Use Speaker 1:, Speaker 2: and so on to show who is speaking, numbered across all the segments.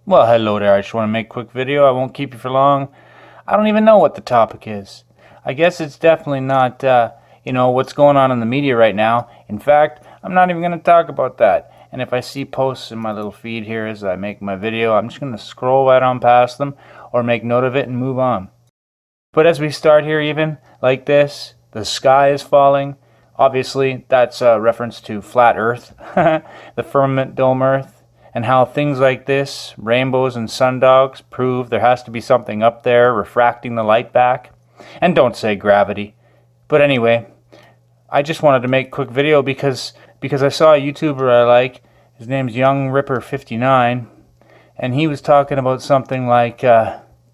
Speaker 1: Well, hello there. I just want to make a quick video. I won't keep you for long. I don't even know what the topic is. I guess it's definitely not, what's going on in the media right now. In fact, I'm not even going to talk about that. And if I see posts in my little feed here as I make my video, I'm just going to scroll right on past them or make note of it and move on. But as we start here even, like this, the sky is falling. Obviously, that's a reference to flat Earth, the firmament dome Earth. And how things like this, rainbows and sundogs, prove there has to be something up there refracting the light back. And don't say gravity. But anyway, I just wanted to make a quick video because I saw a YouTuber I like. His name's Rippa59. And he was talking about something like,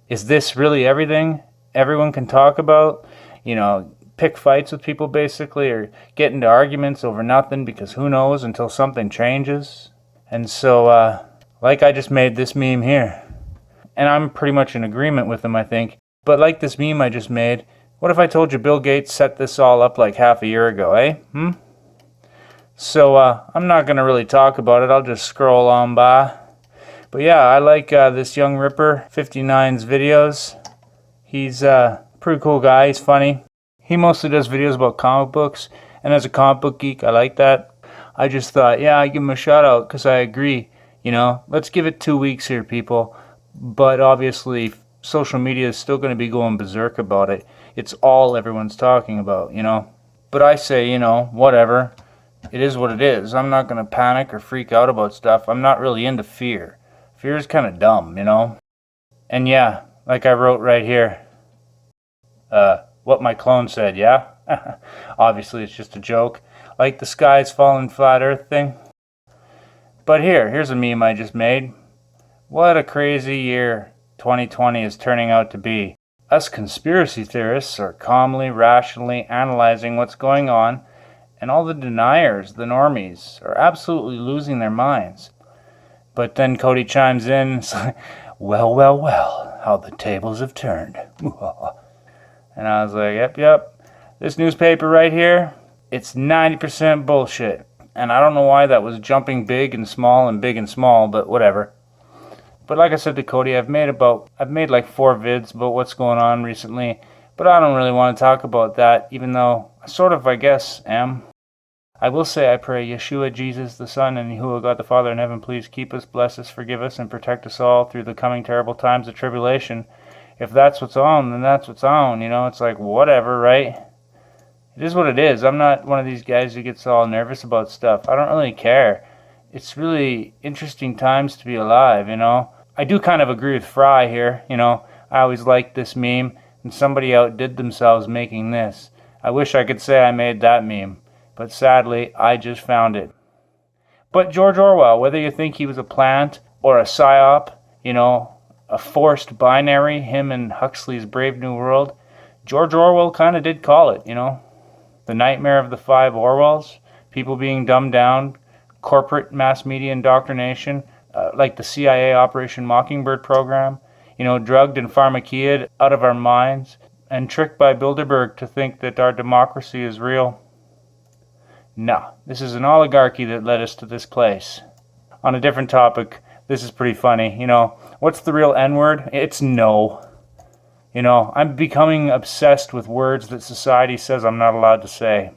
Speaker 1: is this really everything everyone can talk about? Pick fights with people basically, or get into arguments over nothing because who knows until something changes. And so, like I just made this meme here. And I'm pretty much in agreement with him, I think. But like this meme I just made, what if I told you Bill Gates set this all up like half a year ago, eh? So, I'm not going to really talk about it. I'll just scroll on by. But yeah, I like this young Ripper 59's videos. He's a pretty cool guy. He's funny. He mostly does videos about comic books. And as a comic book geek, I like that. I just thought, yeah, I'd give him a shout out because I agree. Let's give it 2 weeks here, people. But obviously, social media is still going to be going berserk about it. It's all everyone's talking about, But I say, whatever. It is what it is. I'm not going to panic or freak out about stuff. I'm not really into fear. Fear is kind of dumb, And yeah, like I wrote right here, what my clone said, yeah? Obviously, it's just a joke. Like the sky's falling flat earth thing. But here's a meme I just made. What a crazy year 2020 is turning out to be. Us conspiracy theorists are calmly, rationally analyzing what's going on, and all the deniers, the normies, are absolutely losing their minds. But then Cody chimes in, and it's like, well, how the tables have turned. And I was like, yep, this newspaper right here, it's 90% bullshit. And I don't know why that was jumping big and small and big and small, but whatever. But like I said to Cody, I've made like 4 vids about what's going on recently, but I don't really want to talk about that, even though I sort of, I guess, am. I will say I pray Yahshua, Jesus the Son, and Yahweh God the Father in heaven, please keep us, bless us, forgive us, and protect us all through the coming terrible times of tribulation. If that's what's on, then that's what's on, It's like, whatever, right? It is what it is. I'm not one of these guys who gets all nervous about stuff. I don't really care. It's really interesting times to be alive, I do kind of agree with Fry here, I always liked this meme, and somebody outdid themselves making this. I wish I could say I made that meme, but sadly, I just found it. But George Orwell, whether you think he was a plant or a psyop, a forced binary, him and Huxley's Brave New World, George Orwell kind of did call it, The nightmare of the 5 Orwells, people being dumbed down, corporate mass media indoctrination, like the CIA Operation Mockingbird program, drugged and pharmakia'd out of our minds, and tricked by Bilderberg to think that our democracy is real. No, this is an oligarchy that led us to this place. On a different topic, this is pretty funny, what's the real N-word? It's no. I'm becoming obsessed with words that society says I'm not allowed to say.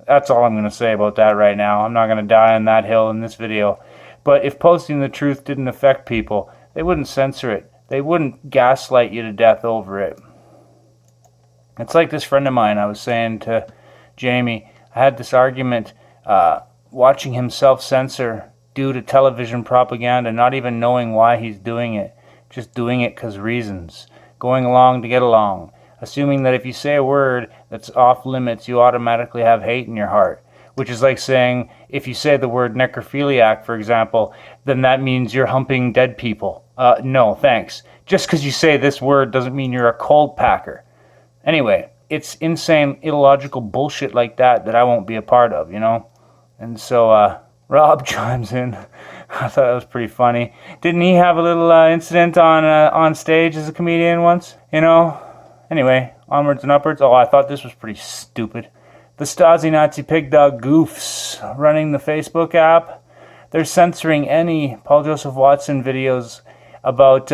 Speaker 1: That's all I'm going to say about that right now. I'm not going to die on that hill in this video. But if posting the truth didn't affect people, they wouldn't censor it. They wouldn't gaslight you to death over it. It's like this friend of mine, I was saying to Jamie, I had this argument watching him self-censor due to television propaganda, not even knowing why he's doing it. Just doing it because reasons. Going along to get along, assuming that if you say a word that's off limits, you automatically have hate in your heart, which is like saying if you say the word necrophiliac, for example, then that means you're humping dead people. No, thanks. Just because you say this word doesn't mean you're a cold packer. Anyway, it's insane, illogical bullshit like that I won't be a part of, And so, Rob chimes in. I thought that was pretty funny. Didn't he have a little incident on stage as a comedian once? Anyway, onwards and upwards. Oh, I thought this was pretty stupid. The Stasi Nazi pig dog goofs running the Facebook app. they're censoring any Paul Joseph Watson videos about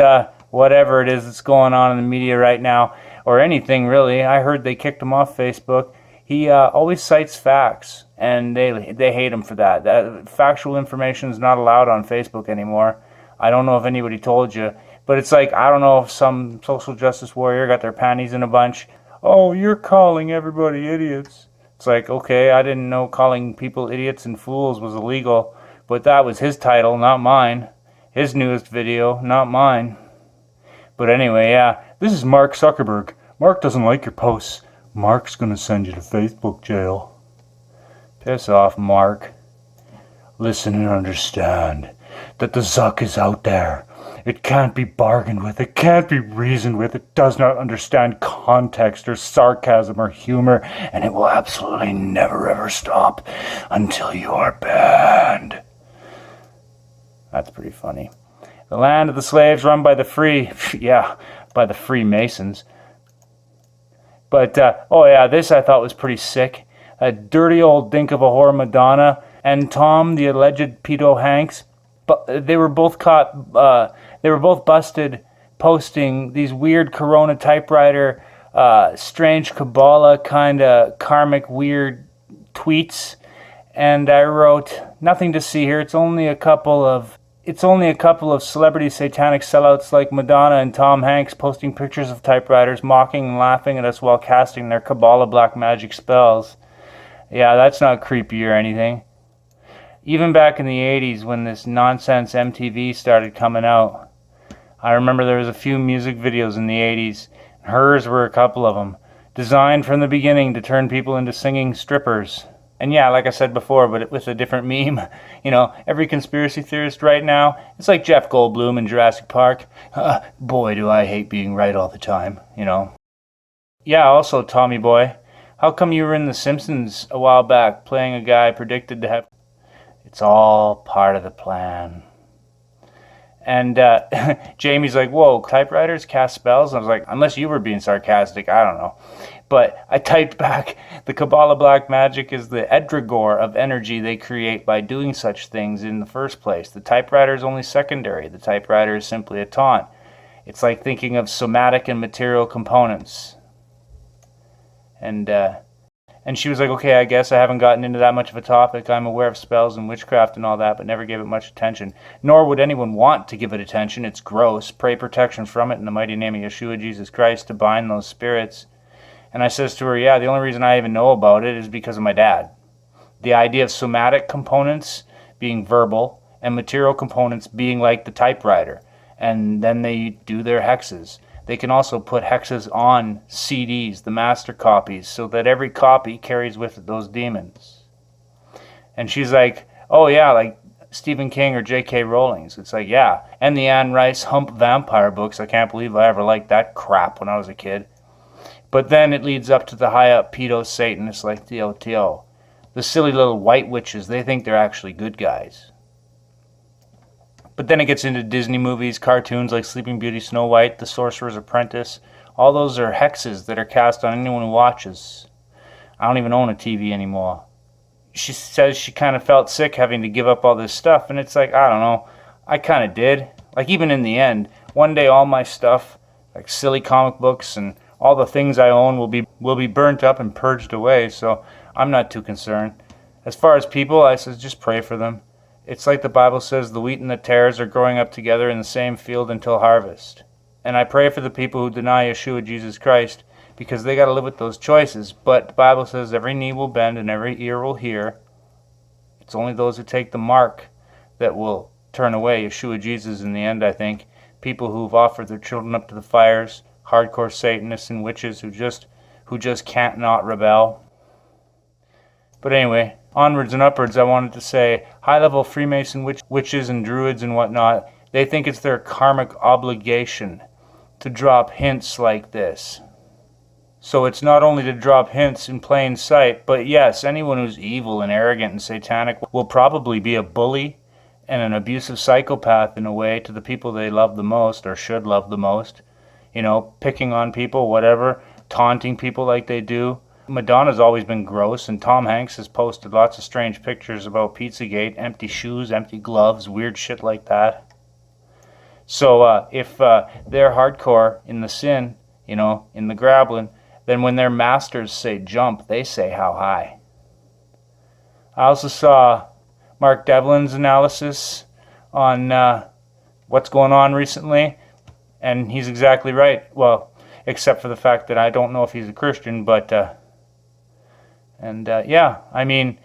Speaker 1: whatever it is that's going on in the media right now, or anything really. I heard they kicked him off Facebook. He always cites facts, and they hate him for that. Factual information is not allowed on Facebook anymore. I don't know if anybody told you, but it's like, I don't know if some social justice warrior got their panties in a bunch. Oh, you're calling everybody idiots. It's like, okay, I didn't know calling people idiots and fools was illegal, but that was his title, not mine. His newest video, not mine. But anyway, yeah, this is Mark Zuckerberg. Mark doesn't like your posts. Mark's gonna send you to Facebook jail. Piss off, Mark. Listen and understand that the Zuck is out there. It can't be bargained with. It can't be reasoned with. It does not understand context or sarcasm or humor, and it will absolutely never ever stop until you are banned. That's pretty funny. The land of the slaves run by the free, yeah, by the Freemasons. But, oh yeah, this I thought was pretty sick. A dirty old dink of a whore Madonna and Tom, the alleged pedo Hanks, but they were both caught, they were both busted posting these weird Corona typewriter, strange Kabbalah kind of karmic weird tweets. And I wrote, nothing to see here. It's only a couple of celebrity satanic sellouts like Madonna and Tom Hanks posting pictures of typewriters, mocking and laughing at us while casting their Kabbalah black magic spells. Yeah, that's not creepy or anything. Even back in the 80s when this nonsense MTV started coming out, I remember there was a few music videos in the 80s. Hers were a couple of them, designed from the beginning to turn people into singing strippers. And yeah, like I said before, but with a different meme, you know, every conspiracy theorist right now, it's like Jeff Goldblum in Jurassic Park. Boy, do I hate being right all the time, you know. Yeah, also, Tommy Boy, how come you were in The Simpsons a while back playing a guy predicted to have... It's all part of the plan. And Jamie's like, whoa, typewriters cast spells? And I was like, unless you were being sarcastic, I don't know. But I typed back, the Kabbalah black magic is the egregor of energy they create by doing such things in the first place. The typewriter is only secondary. The typewriter is simply a taunt. It's like thinking of somatic and material components. And she was like, okay, I guess I haven't gotten into that much of a topic. I'm aware of spells and witchcraft and all that, but never gave it much attention. Nor would anyone want to give it attention. It's gross. Pray protection from it in the mighty name of Yahshua, Jesus Christ, to bind those spirits. And I says to her, yeah, the only reason I even know about it is because of my dad. The idea of somatic components being verbal and material components being like the typewriter. And then they do their hexes. They can also put hexes on CDs, the master copies, so that every copy carries with it those demons. And she's like, oh yeah, like Stephen King or J.K. Rowling's. It's like, yeah. And the Anne Rice Hump vampire books. I can't believe I ever liked that crap when I was a kid. But then it leads up to the high-up pedo Satanists like the OTO. The silly little white witches, they think they're actually good guys. But then it gets into Disney movies, cartoons like Sleeping Beauty, Snow White, The Sorcerer's Apprentice. All those are hexes that are cast on anyone who watches. I don't even own a TV anymore. She says she kind of felt sick having to give up all this stuff, and it's like, I don't know. I kind of did. Like, even in the end, one day all my stuff, like silly comic books and all the things I own will be burnt up and purged away, so I'm not too concerned. As far as people, I says just pray for them. It's like the Bible says, the wheat and the tares are growing up together in the same field until harvest. And I pray for the people who deny Yahshua Jesus Christ, because they got to live with those choices. But the Bible says every knee will bend and every ear will hear. It's only those who take the mark that will turn away Yahshua Jesus in the end, I think. People who've offered their children up to the fires, hardcore Satanists and witches who just can't not rebel. But anyway, onwards and upwards, I wanted to say, high-level Freemason witches and druids and whatnot, they think it's their karmic obligation to drop hints like this. So it's not only to drop hints in plain sight, but yes, anyone who's evil and arrogant and satanic will probably be a bully and an abusive psychopath in a way to the people they love the most or should love the most. You know, picking on people, whatever, taunting people like they do, Madonna's always been gross, and Tom Hanks has posted lots of strange pictures about Pizzagate, empty shoes, empty gloves, weird shit like that. So if they're hardcore in the sin, in the grabbling, then when their masters say jump, they say how high. I also saw Mark Devlin's analysis on what's going on recently, and he's exactly right. Well, except for the fact that I don't know if he's a Christian, but yeah, I mean,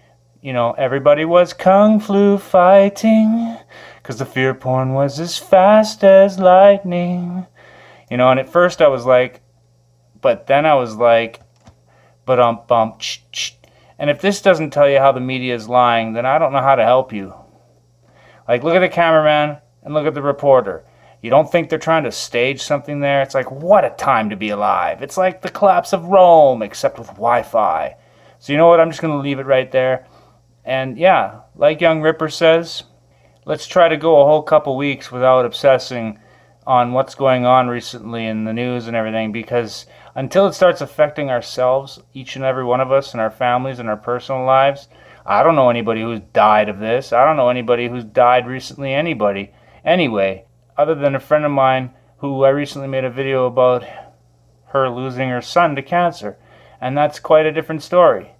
Speaker 1: everybody was kung flu fighting, 'cause the fear porn was as fast as lightning. And at first I was like, but then I was like, bump, and if this doesn't tell you how the media is lying, then I don't know how to help you. Like, look at the cameraman and look at the reporter. You don't think they're trying to stage something there? It's like, what a time to be alive. It's like the collapse of Rome, except with Wi-Fi. So you know what? I'm just going to leave it right there. And yeah, like young Ripper says, let's try to go a whole couple weeks without obsessing on what's going on recently in the news and everything, because until it starts affecting ourselves, each and every one of us, and our families and our personal lives, I don't know anybody who's died of this. I don't know anybody who's died recently, anyway, other than a friend of mine who I recently made a video about her losing her son to cancer, and that's quite a different story.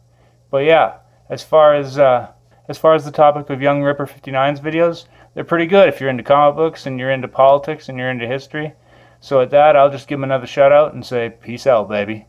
Speaker 1: But yeah, as far as the topic of Young Ripper 59's videos, they're pretty good if you're into comic books and you're into politics and you're into history. So at that, I'll just give him another shout out and say, peace out, baby.